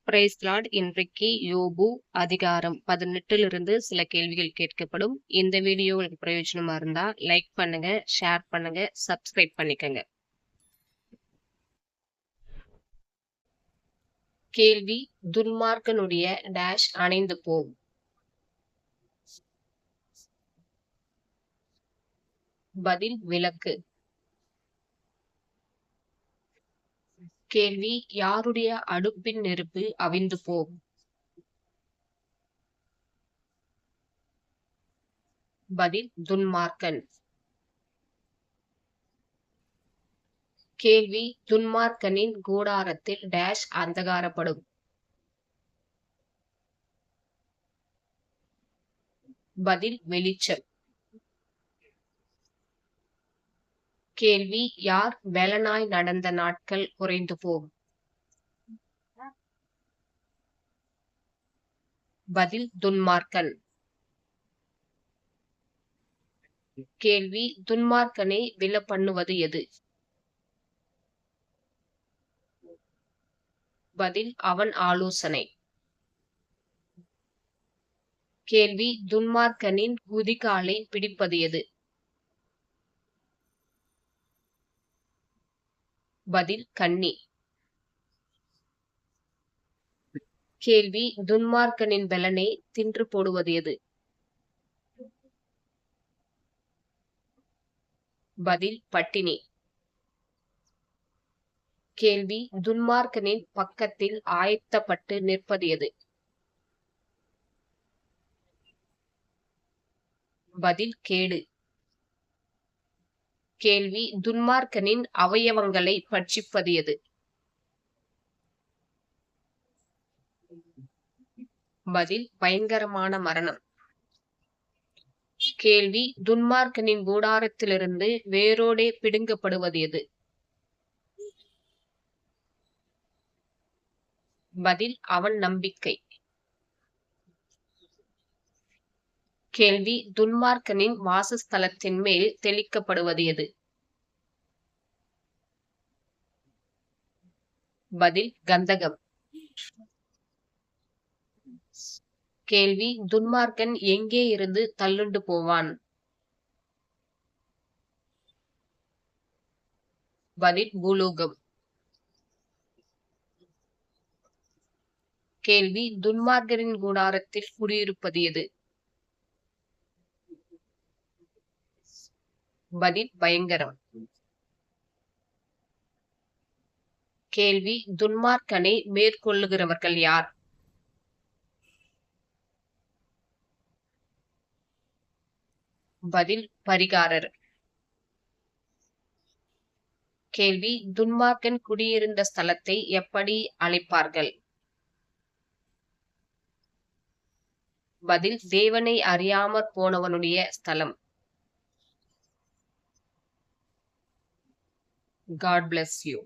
Price Lord. இன்றைக்கு யோபு அதிகாரம் 18 சில கேள்விகள் கேட்கப்படும். இந்த வீடியோ உங்களுக்கு பிரயோஜனமா இருந்தா லைக் பண்ணுங்க, ஷேர் பண்ணுங்க, சப்ஸ்கிரைப் பண்ணிக்கங்க. கேள்வி: துன்மார்க்கனுடைய டேஷ் அணைந்து போம். பதில்: விளக்கு. கேள்வி: யாருடைய அடுப்பின் நெருப்பு அவிந்து போம்? பதில்: துன்மார்க்கன். கேள்வி: துன்மார்க்கனின் கூடாரத்தில் டேஷ் அந்தகாரப்படும். பதில்: வெளிச்சம். கேள்வி: யார் பெலனாய் நடந்த நாட்கள் குறைந்து போம்? பதில்: துன்மார்க்கன். கேள்வி: துன்மார்க்கனை விழப்பண்ணுவது எது? பதில்: அவன் ஆலோசனை. கேள்வி: துன்மார்க்கனின் குதிகாலை பிடிப்பது எது? பதில்: கண்ணி. கேள்வி: துன்மார்க்கனின் பெலனை தின்று போடுவது எது? பதில்: பட்டினி. கேள்வி: துன்மார்க்கனின் பக்கத்தில் ஆயத்தப்பட்டு நிற்பது எது? பதில்: கேடு. கேள்வி: துன்மார்க்கனின் அவயவங்களை பட்சிப்பது எது? பதில்: பயங்கரமான மரணம். கேள்வி: துன்மார்க்கனின் கூடாரத்திலிருந்து வேரோடே பிடுங்கப்படுவது எது? பதில்: அவன் நம்பிக்கை. கேள்வி: துன்மார்க்கனின் வாசஸ்தலத்தின் மேல் தெளிக்கப்படுவது எது? பதில்: கந்தகம். கேள்வி: துன்மார்க்கன் எங்கே இருந்து தள்ளுண்டு போவான்? பதில்: பூலோகம். கேள்வி: துன்மார்க்கரின் கூடாரத்தில் குடியிருப்பது எது? பதில்: பயங்கரம். கேள்வி: துன்மார்க்கனை மேற்கொள்ளுகிறவர்கள் யார்? பதில்: பரிகாரர். கேள்வி: துன்மார்க்கன் குடியிருந்த ஸ்தலத்தை எப்படி அழைப்பார்கள்? பதில்: தேவனை அறியாமற் போனவனுடைய ஸ்தலம். God bless you.